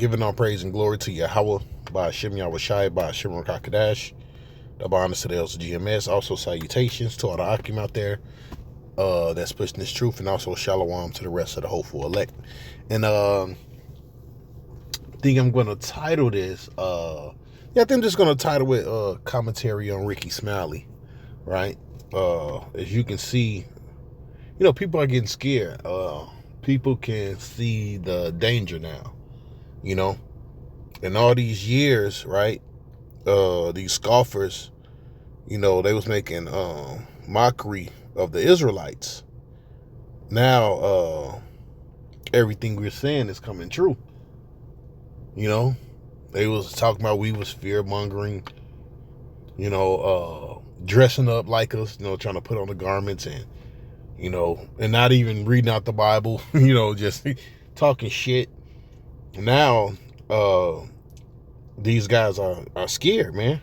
Giving all praise and glory to Yahweh by Hashem Yahweh Shai by Hashem Rakakadash. Double honors to the LCGMS. Also salutations to all the Akim out there that's pushing this truth, and also shalom to the rest of the hopeful elect. And I think I'm going to title this, I think I'm just going to title it commentary on Rickey Smiley, right? As you can see, people are getting scared. People can see the danger now, in all these years, right? These scoffers, they was making mockery of the Israelites. Now, everything we're saying is coming true. They was talking about we was fear mongering, dressing up like us, trying to put on the garments and, and not even reading out the Bible, just talking shit. Now, these guys are scared, man,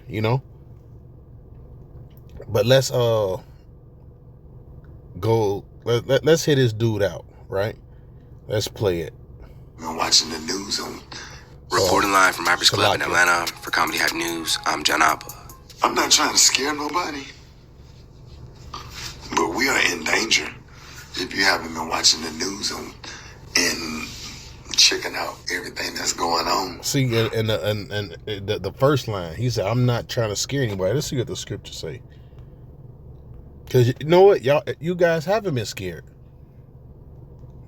But let's go. Let's hit this dude out, right? Let's play it. I'm watching the news on. Reporting live from Rappers Club in Atlanta for Comedy Hype News. I'm John Appa. I'm not trying to scare nobody, but we are in danger. If you haven't been watching the news and checking out everything that's going on. See, and the first line, he said, "I'm not trying to scare anybody." Let's see what the scriptures say. Because you know what, you guys haven't been scared.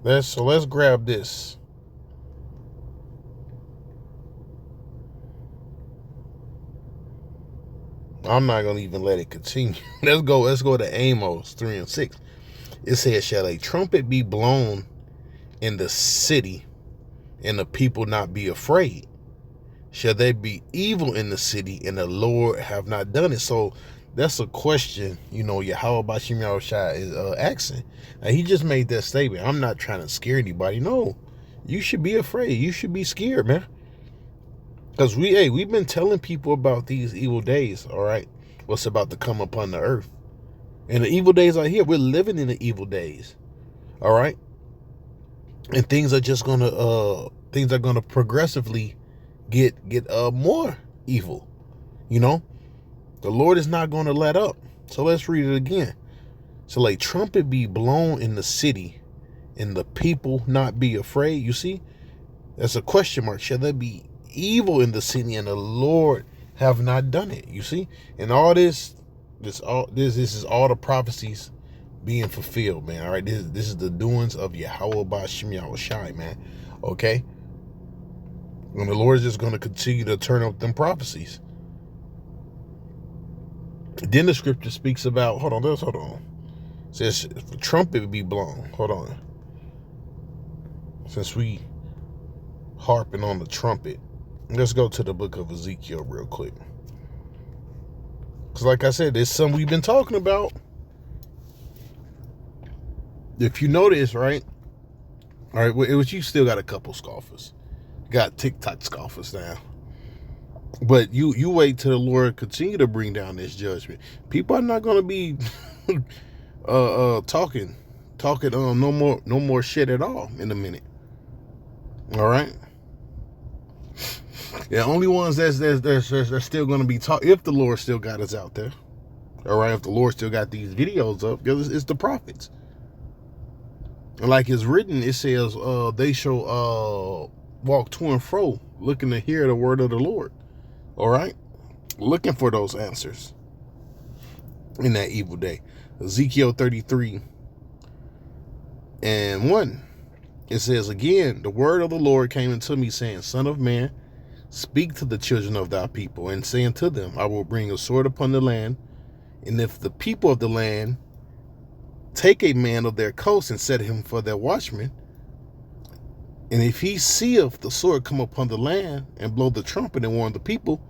Let's grab this. I'm not gonna even let it continue. Let's go to Amos 3:6. It says, "Shall a trumpet be blown in the city, and the people not be afraid? Shall there be evil in the city, and the Lord have not done it?" So that's a question, Yahweh Bashim Yahushua is asking. Now, he just made that statement. I'm not trying to scare anybody. No, you should be afraid. You should be scared, man. Because we've been telling people about these evil days, all right? What's about to come upon the earth. And the evil days are here. We're living in the evil days, all right? And things are just gonna progressively get more evil, The Lord is not going to let up. So let's read it again. "So a trumpet be blown in the city, and the people not be afraid." You see, that's a question mark. Shall there be evil in the city, and the Lord have not done it? You see, and all this is all the prophecies being fulfilled, man. All right, this is the doings of Yahweh Bashim Yahushai, man. Okay, and the Lord is just going to continue to turn up them prophecies. Then the scripture speaks about, hold on. It says, if the trumpet be blown. Hold on. Since we harping on the trumpet, let's go to the book of Ezekiel real quick. Because like I said, there's something we've been talking about. If you notice, right? All right, you still got a couple scoffers. Got TikTok scoffers now. But you wait till the Lord continue to bring down this judgment. People are not going to be talking no more shit at all in a minute. All right. The only ones that's still going to be talking, if the Lord still got us out there. All right, if the Lord still got these videos up, because it's the prophets. And like it's written, it says they shall walk to and fro, looking to hear the word of the Lord. All right, looking for those answers in that evil day. Ezekiel 33:1. It says, "Again, the word of the Lord came unto me, saying, Son of man, speak to the children of thy people, and say unto them, I will bring a sword upon the land, and if the people of the land take a man of their coast and set him for their watchman, and if he seeth the sword come upon the land, and blow the trumpet and warn the people,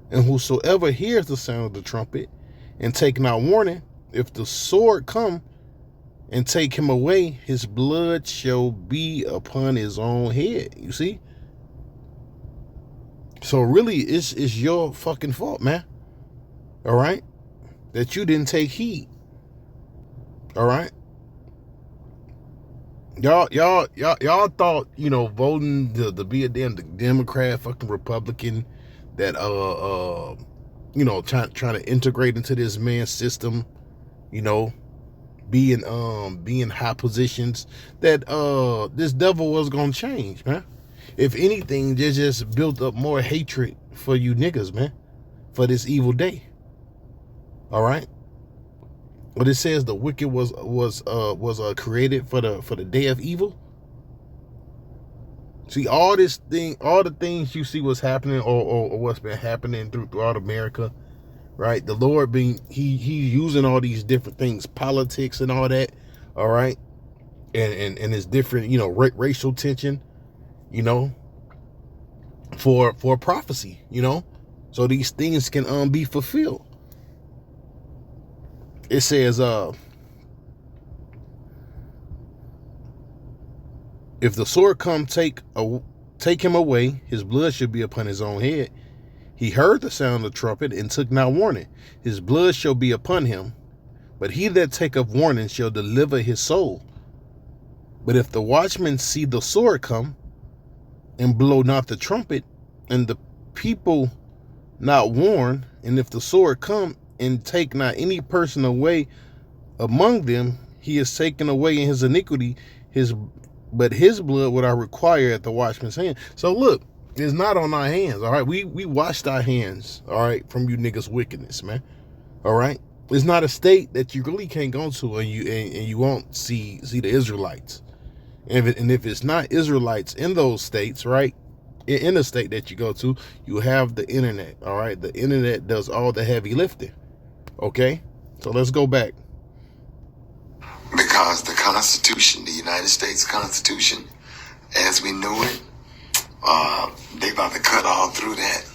and whosoever hears the sound of the trumpet and take not warning, if the sword come and take him away, his blood shall be upon his own head." You see? So really, it's your fucking fault, man. All right? That you didn't take heed. All right? Y'all thought, voting to be a damn Democrat, fucking Republican, that trying to integrate into this man's system, being high positions, that this devil was gonna change, man. If anything, they just built up more hatred for you niggas, man, for this evil day. All right. But it says the wicked was created for the day of evil. See, all the things you see what's happening or what's been happening throughout America, right? The Lord he's using all these different things, politics and all that, all right, and it's different, racial tension, for prophecy, so these things can be fulfilled. It says, if the sword come, take him away, his blood should be upon his own head. He heard the sound of the trumpet and took not warning. His blood shall be upon him, but he that taketh warning shall deliver his soul. But if the watchman see the sword come, and blow not the trumpet, and the people not warn, and if the sword come, and take not any person away among them, he is taken away in his iniquity, but his blood would I require at the watchman's hand. So look, it's not on our hands, all right? We washed our hands, all right, from you niggas' wickedness, man. All right? It's not a state that you really can't go to and you won't see the Israelites. And if it's not Israelites in those states, right? In the state that you go to, you have the internet, all right? The internet does all the heavy lifting. Okay, so let's go back. Because the Constitution, the United States Constitution, as we know it, they about to cut all through that.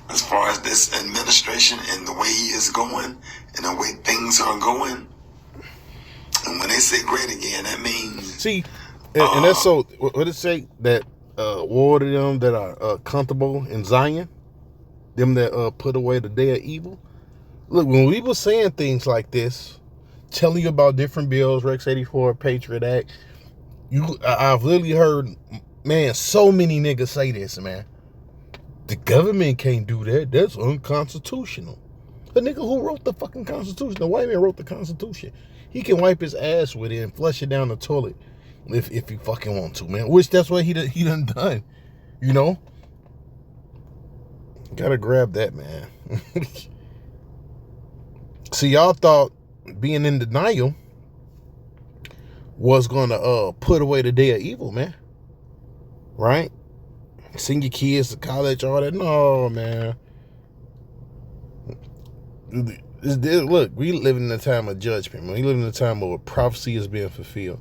As far as this administration and the way he is going and the way things are going. And when they say great again, that means... See, and that's so, what it say? That woe to them that are comfortable in Zion, them that put away the day of evil. Look, when we were saying things like this, telling you about different bills, Rex 84, Patriot Act, I've literally heard, man, so many niggas say this, man. The government can't do that. That's unconstitutional. The nigga who wrote the fucking Constitution, the white man wrote the Constitution. He can wipe his ass with it and flush it down the toilet if he fucking want to, man. Which that's what he done, Gotta grab that, man. See, y'all thought being in denial was gonna put away the day of evil, man. Right? Send your kids to college, all that. No, man. Look, we live in a time of judgment, man. We live in a time where prophecy is being fulfilled,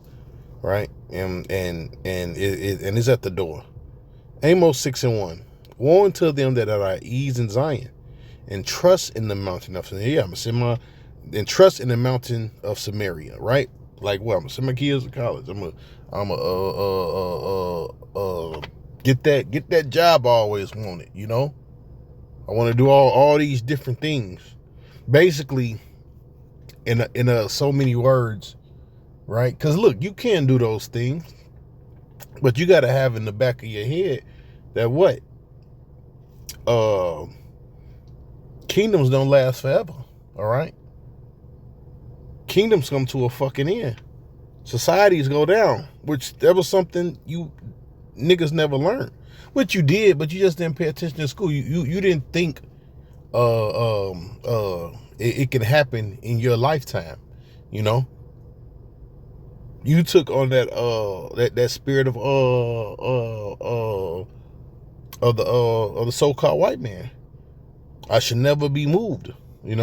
right? And it's at the door. Amos 6:1. Woe unto them that are at ease in Zion, and trust in the mountain of Samaria. Yeah, I'm gonna send and trust in the mountain of Samaria, right? Like what? I'm gonna send my kids to college. I'm gonna get that job I always wanted, I want to do all these different things. Basically, in so many words, right? Because look, you can do those things, but you got to have in the back of your head that what? Kingdoms don't last forever, all right? Kingdoms come to a fucking end. Societies go down, which that was something you niggas never learned. What you did, but you just didn't pay attention in school. You didn't think it can happen in your lifetime, You took on that spirit of the so-called white man. I should never be moved, We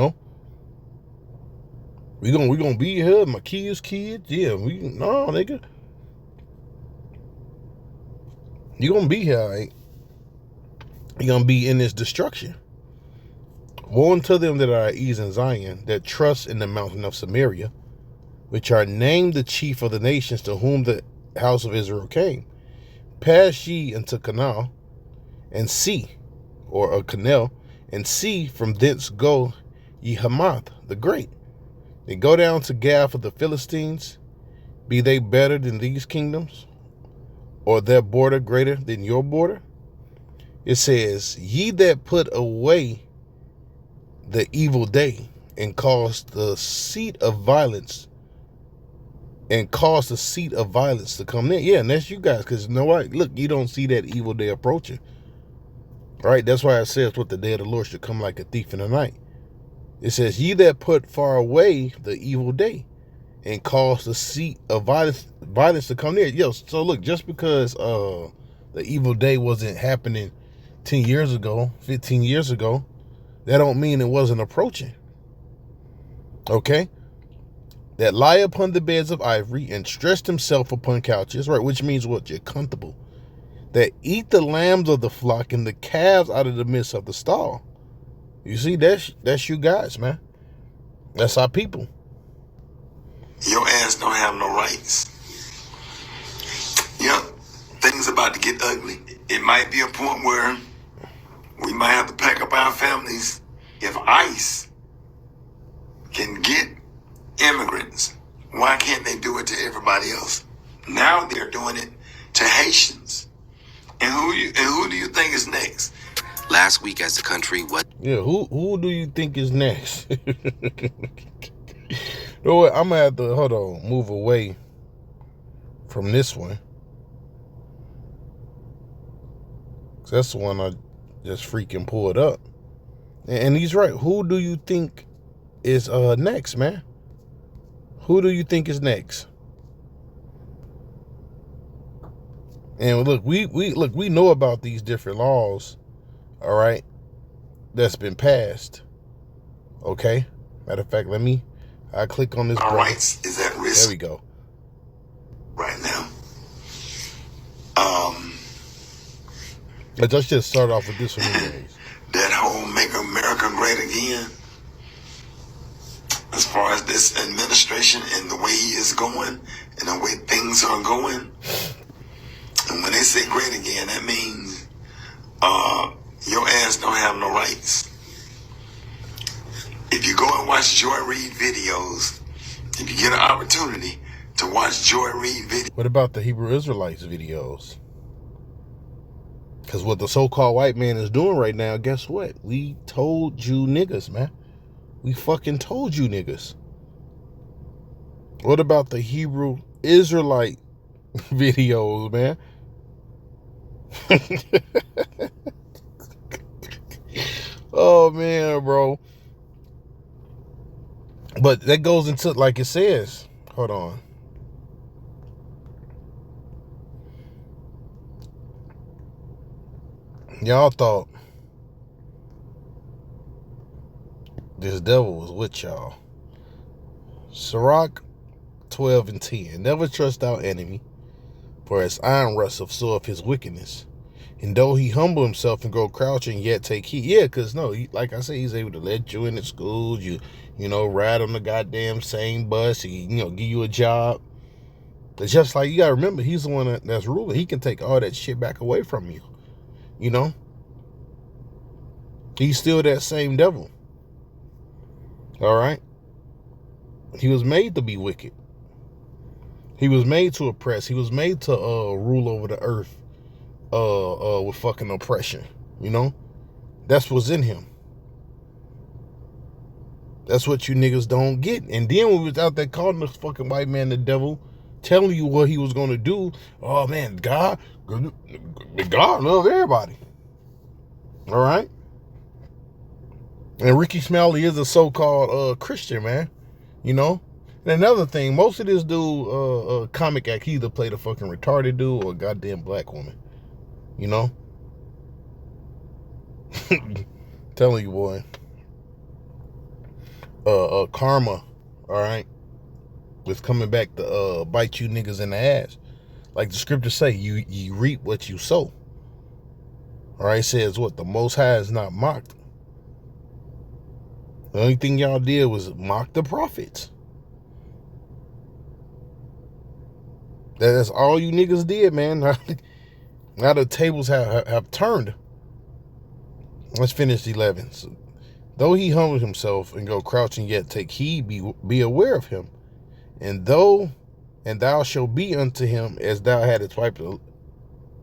gonna be here, my kids, yeah. No, nigga. You gonna be here, right? You gonna be in this destruction. Woe unto them that are at ease in Zion, that trust in the mountain of Samaria, which are named the chief of the nations, to whom the house of Israel came. Pass ye into Canaan, and see, or a canal, and see, from thence go ye Hamath the great. They go down to Gath of the Philistines, Be they better than these kingdoms? Or their border greater than your border? It says, ye that put away the evil day and caused the seat of violence to come in. Yeah, and that's you guys, because you know what? Look, you don't see that evil day approaching. Right? That's why it says what the day of the Lord should come like a thief in the night. It says, ye that put far away the evil day and cause the seat of violence to come near. Yo, so look, just because the evil day wasn't happening 10 years ago, 15 years ago, that don't mean it wasn't approaching. Okay? That lie upon the beds of ivory and stretched himself upon couches, right? Which means what? You're comfortable. That eat the lambs of the flock and the calves out of the midst of the stall. You see, that's you guys, man. That's our people. Your ass don't have no rights. Yep, things about to get ugly. It might be a point where we might have to pack up our families. If ICE can get immigrants, why can't they do it to everybody else? Now they're doing it to Haitians. And who do you think is next? Last week as a country, what? Yeah, who do you think is next? You know what? I'm gonna have to move away from this one. That's the one I just freaking pulled up. And he's right. Who do you think is next, man? Who do you think is next? And look, we know about these different laws, all right, that's been passed. Okay? Matter of fact, I click on this. Our rights is at risk. There we go. Right now. Let's just start off with this one anyways. That whole Make America Great Again, as far as this administration and the way he is going and the way things are going, and when they say great again, that means your ass don't have no rights. If you go and watch Joy Reid videos, if you get an opportunity to watch Joy Reid videos. What about the Hebrew Israelites videos? Because what the so-called white man is doing right now, guess what? We told you niggas, man. We fucking told you niggas. What about the Hebrew Israelite videos, man? Oh, man, bro. But that goes into, like it says. Hold on. Y'all thought this devil was with y'all. Sirach 12:10. Never trust our enemy, for as iron rusteth, so of his wickedness. And though he humble himself and go crouching, yet take heed. Yeah, because like I said, he's able to let you in the schools, you ride on the goddamn same bus, he, give you a job. It's just like, you got to remember, he's the one that's ruling. He can take all that shit back away from you. He's still that same devil. All right? He was made to be wicked. He was made to oppress. He was made to rule over the earth with fucking oppression. That's what's in him. That's what you niggas don't get. And then when we was out there calling the fucking white man the devil, telling you what he was going to do, oh man, God loves everybody. All right? And Rickey Smiley is a so-called Christian, man. And another thing, most of this dude, comic act, he either played a fucking retarded dude or a goddamn black woman. Telling you, boy. Karma, all right, was coming back to bite you niggas in the ass. Like the scriptures say, you reap what you sow. All right, it says what? The Most High is not mocked. The only thing y'all did was mock the prophets. That's all you niggas did, man. Now the tables have turned. Let's finish 11. So, though he humbled himself and go crouching, yet take heed, be aware of him. And and thou shalt be unto him as thou hadst wiped.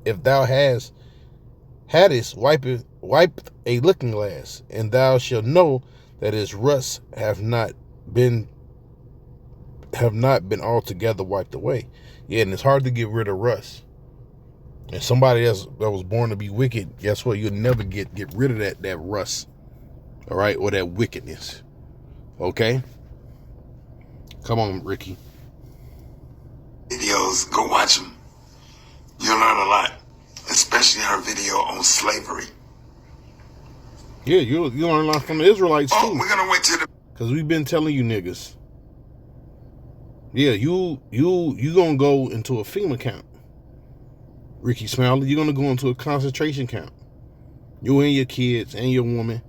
If thou hadst wiped a looking glass, and thou shalt know that his rust have not been altogether wiped away. Yeah, and it's hard to get rid of rust. And somebody that was born to be wicked, guess what? You'll never get rid of that rust. All right, or that wickedness. Okay? Come on, Ricky. Videos, go watch them. You'll learn a lot, especially her video on slavery. Yeah, you'll learn a lot from the Israelites too. Oh, we're gonna wait till the. Cause we've been telling you niggas. Yeah, you gonna go into a FEMA camp. Rickey Smiley, you're gonna go into a concentration camp. You and your kids and your woman.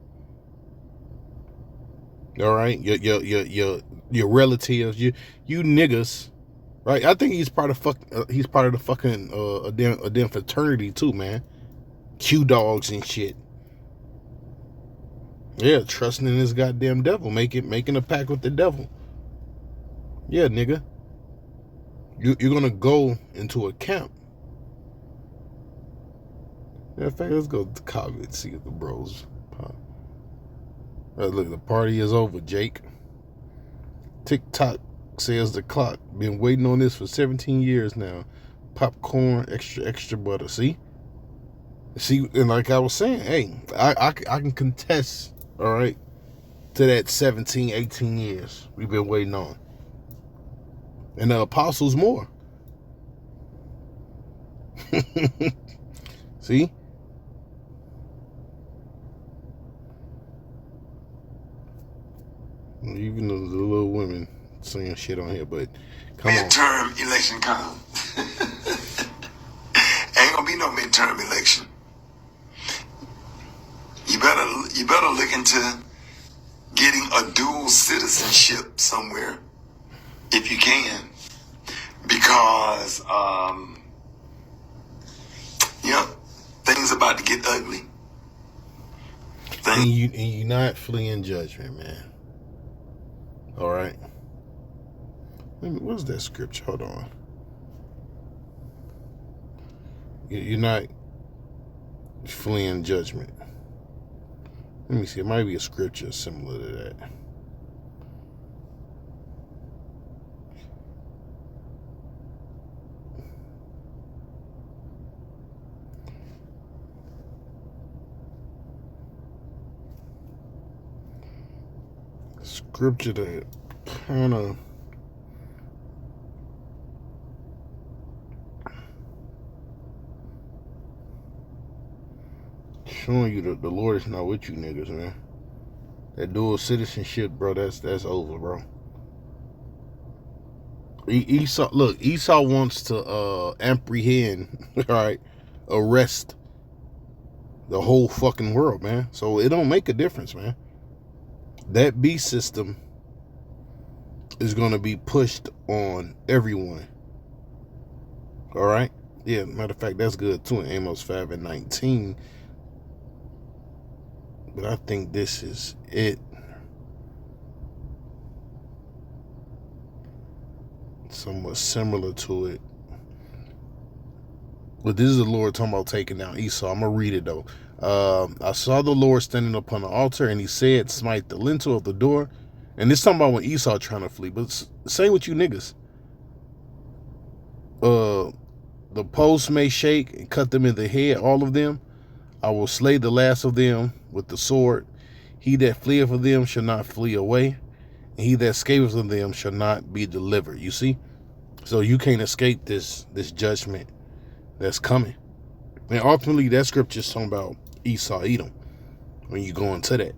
All right, your relatives, you niggas, right? I think he's part of the fucking a damn fraternity too, man. Q dogs and shit. Yeah, trusting in this goddamn devil, making a pact with the devil. Yeah, nigga. You're gonna go into a camp. In fact, let's go to the comments, see if the bros pop. Look, the party is over, Jake. TikTok says the clock. Been waiting on this for 17 years now. Popcorn, extra butter. See, and like I was saying, hey, I can contest, all right, to that 17, 18 years we've been waiting on. And the apostles more. See? Even the little women saying shit on here, but come on. Midterm election come. Ain't gonna be no midterm election. You better look into getting a dual citizenship somewhere if you can, because things about to get ugly. And you're not fleeing judgment, man. All right. What's that scripture? Hold on. You're not fleeing judgment. Let me see. It might be a scripture similar to that. Scripture that kind of showing you that the Lord is not with you niggas, man. That dual citizenship, bro, that's over, bro. Esau wants to apprehend, all right, arrest the whole fucking world, man. So it don't make a difference, man. That beast system is going to be pushed on everyone. All right? Yeah, matter of fact, that's good too in Amos 5:19. But I think this is it. Somewhat similar to it. But this is the Lord talking about taking down Esau. I'm going to read it though. I saw the Lord standing upon the altar, and he said, smite the lintel of the door. And this talking about when Esau trying to flee. But same with you niggas. The posts may shake and cut them in the head, all of them. I will slay the last of them with the sword. He that fleeth of them shall not flee away, and he that escapeth of them shall not be delivered. You see? So you can't escape this judgment that's coming. And ultimately, that scripture is talking about Esau, Edom, when you go into that.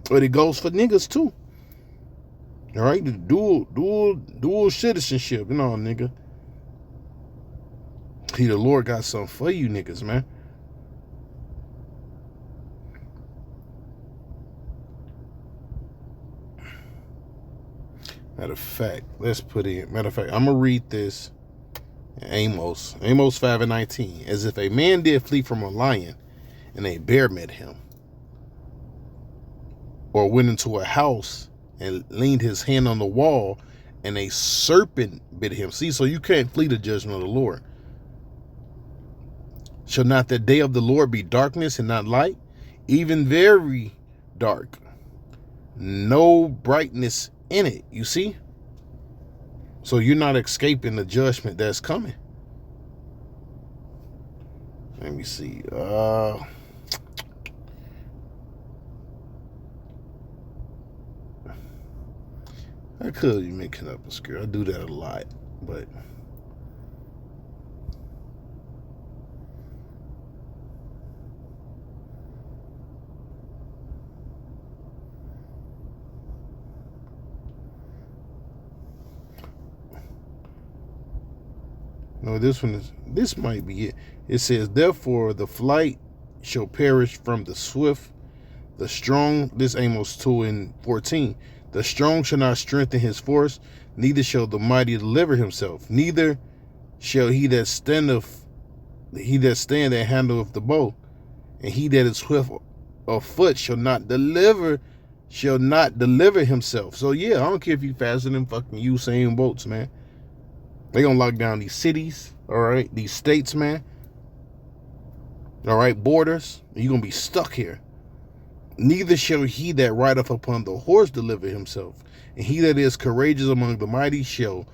But it goes for niggas too. All right, the dual citizenship, nigga. The Lord got something for you niggas, man. Matter of fact, I'm gonna read this. Amos 5:19. As if a man did flee from a lion, and a bear met him, or went into a house and leaned his hand on the wall, and a serpent bit him. See, so you can't flee the judgment of the Lord. Shall not the day of the Lord be darkness and not light? Even very dark. No brightness in it. You see? So you're not escaping the judgment that's coming. Let me see. I could be making up a script. I do that a lot, but no, this might be it. It says, therefore the flight shall perish from the swift, the strong. This Amos 2:14. The strong shall not strengthen his force, neither shall the mighty deliver himself. Neither shall he that stand that handleth the bow, and he that is swift of foot shall not deliver himself. So yeah, I don't care if you faster than fucking Usain Bolts, man. They gonna lock down these cities, all right, these states, man. All right, borders. You're gonna be stuck here. Neither shall he that rideth upon the horse deliver himself, and he that is courageous among the mighty shall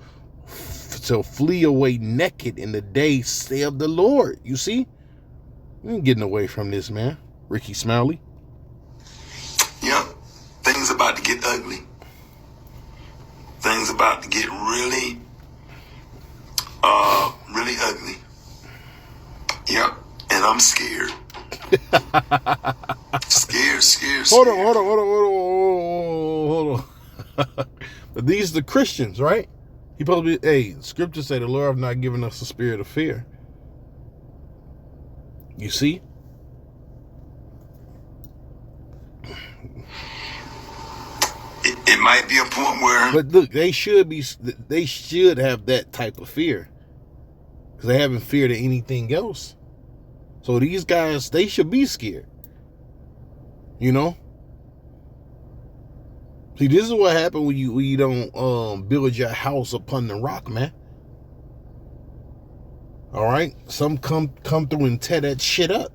flee away naked in the day, say of the Lord. You see? You ain't getting away from this, man. Rickey Smiley. Yep. Things about to get ugly. Things about to get really ugly. Yep. And I'm scared. Scared. Hold on. But these are the Christians, right? He probably, scriptures say the Lord have not given us a spirit of fear. You see? It might be a point where... But look, they should have that type of fear. Because they haven't feared of anything else. So these guys, they should be scared. You know? See, this is what happens when you don't build your house upon the rock, man. All right? Some come through and tear that shit up.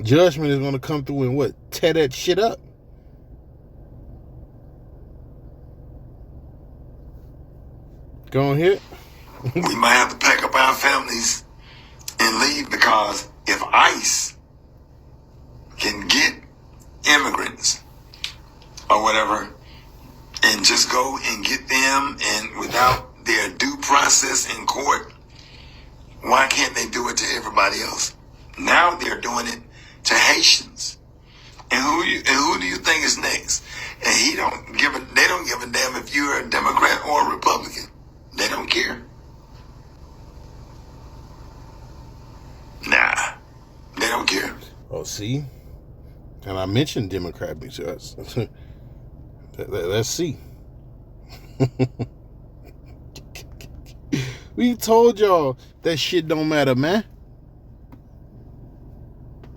Judgment is going to come through and what? Tear that shit up. Go on here. We might have to pack up our families and leave, because if ICE can get immigrants or whatever and just go and get them, and without their due process in court, why can't they do it to everybody else? Now they're doing it to Haitians. And who do you think is next? And they don't give a damn if you're a Democrat or a Republican. They don't care. Nah, they don't care. Oh, see? And I mentioned Democrat because let's see. We told y'all that shit don't matter, man.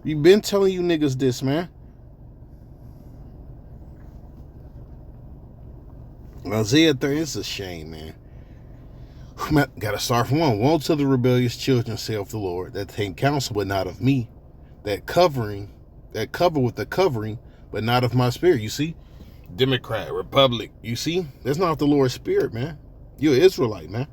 We've been telling you niggas this, man. Isaiah 30, it's a shame, man. Gotta start from one. Woe to the rebellious children, saith the Lord, that take counsel, but not of me, that cover with the covering, but not of my spirit. You see? Democrat, Republic, you see? That's not the Lord's spirit, man. You're an Israelite, man.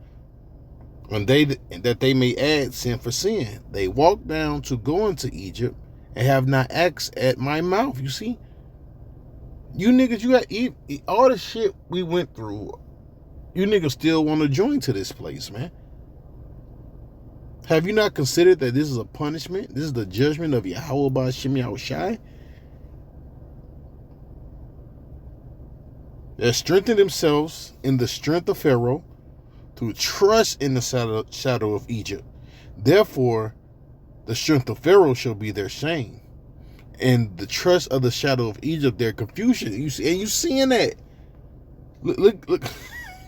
And that they may add sin for sin. They walk down to go into Egypt and have not asked at my mouth. You see? You niggas, you got all the shit we went through. You niggas still want to join to this place, man. Have you not considered that this is a punishment? This is the judgment of Yahweh Ba'Shem Yahushai? They strengthened themselves in the strength of Pharaoh to trust in the shadow of Egypt. Therefore, the strength of Pharaoh shall be their shame, and the trust of the shadow of Egypt their confusion. You see, and you seeing that? Look.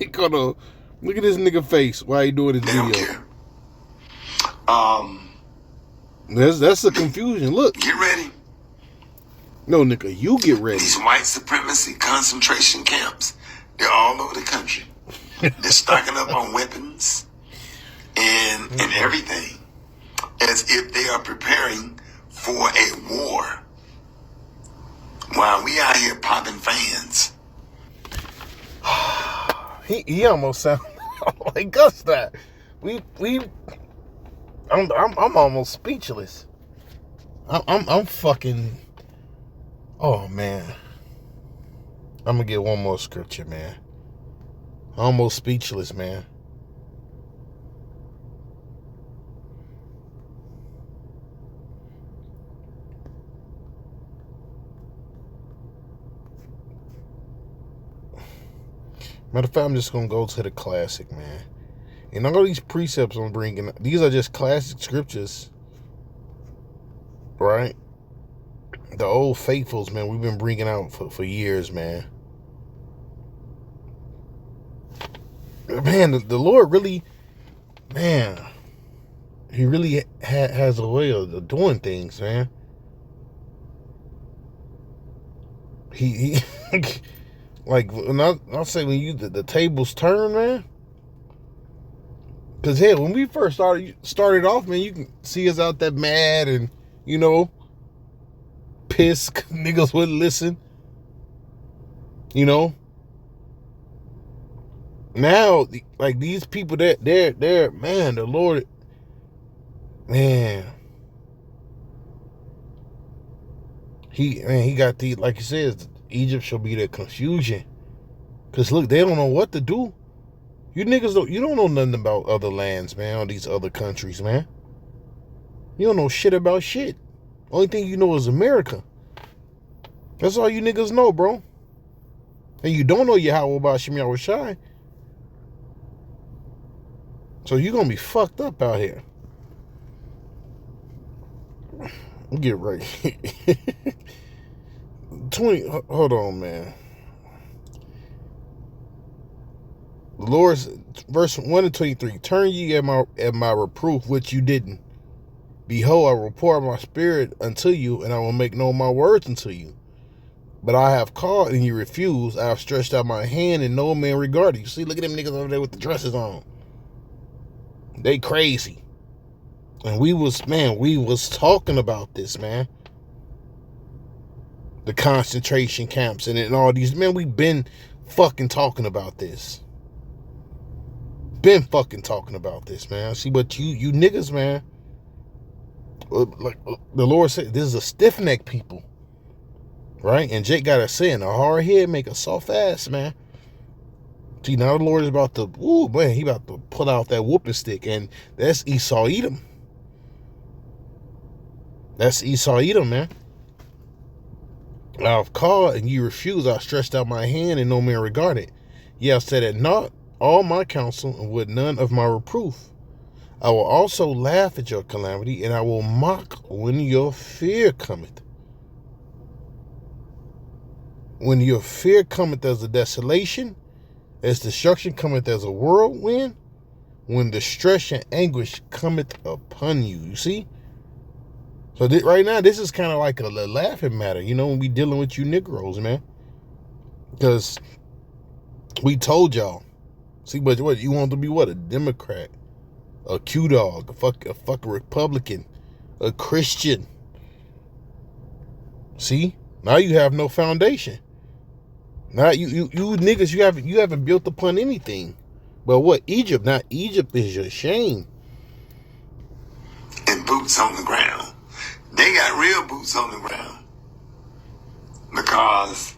Look at this nigga face while he doing this video. That's the confusion. Look. Get ready. No, nigga, you get ready. These white supremacy concentration camps, They're all over the country. They're stocking up on weapons and everything, as if they are preparing for a war. While we out here popping fans. He almost sounds like us. That I'm almost speechless. I'm fucking. Oh man. I'm gonna get one more scripture, man. Almost speechless, man. Matter of fact, I'm just gonna go to the classic, man. And all these precepts I'm bringing, these are just classic scriptures, right? The old faithfuls, man, we've been bringing out for years, man. Man, the Lord really, man, he really has a way of doing things, man. He like, when I'll say when the tables turn, man. Because, hell, when we first started off, man, you can see us out there mad and, pissed. Niggas wouldn't listen. Now, like, these people, they're, man, the Lord, man. He got the, like he says, Egypt shall be their confusion. Because, look, they don't know what to do. You niggas don't know nothing about other lands, man, or these other countries, man. You don't know shit about shit. Only thing you know is America. That's all you niggas know, bro. And you don't know Yahweh Bashim Yahushai. So you're gonna be fucked up out here. Get right. 20, hold on, man. The Lord's verse 1 and 23. Turn ye at my reproof, which you didn't. Behold, I will pour my spirit unto you, and I will make known my words unto you. But I have called, and you refuse. I have stretched out my hand, and no man regarded you. See, look at them niggas over there with the dresses on. They crazy. And we was talking about this, man. The concentration camps and all these. Man, we've been fucking talking about this. Been fucking talking about this, man. See, but you niggas, man, like the Lord said, this is a stiff-necked people, right? And Jake got a saying, a hard head make a soft ass, man. See, now the Lord is about to, he about to pull out that whooping stick, and that's Esau Edom. That's Esau Edom, man. I've called, and you refuse. I stretched out my hand, and no man regarded. Yeah, I said it not all my counsel, and with none of my reproof. I will also laugh at your calamity, and I will mock when your fear cometh. When your fear cometh as a desolation, as destruction cometh as a whirlwind, when distress and anguish cometh upon you. You see? So right now, this is kind of like a laughing matter, when we dealing with you Negroes, man. Because we told y'all. See, but what, you want to be what? A Democrat, a Q-dog, a fucking Republican, a Christian. See? Now you have no foundation. Now you niggas, you haven't built upon anything. But what? Egypt. Now Egypt is your shame. And boots on the ground. They got real boots on the ground. Because,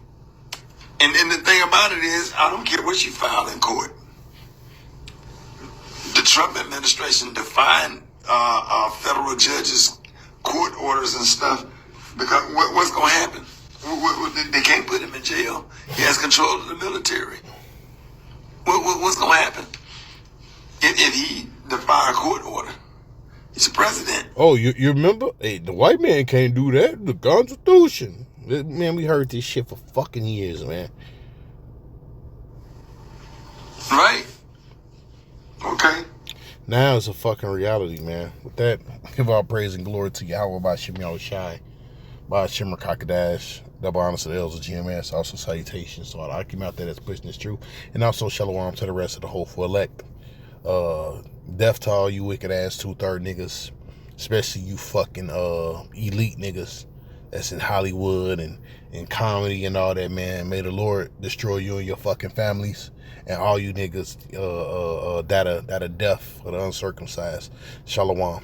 and the thing about it is, I don't care what you file in court. The Trump administration defied federal judges' court orders and stuff. Because what's going to happen? They can't put him in jail. He has control of the military. What's going to happen if he defy a court order? He's the president. Oh, you remember? Hey, the white man can't do that. The Constitution. Man, we heard this shit for fucking years, man. Right. Okay. Now it's a fucking reality, man. With that, give all praise and glory to Yahweh by Shem Yahushai, by Shem Rakakadash. Double honors to the elders of GMS. Also salutations to all the Akim out there that's pushing this truth. And also shalom to the rest of the hopeful elect. Death to all you wicked ass 2/3 niggas. Especially you fucking elite niggas that's in Hollywood and comedy and all that, man. May the Lord destroy you and your fucking families. And all you niggas that are deaf or the uncircumcised. Shalom.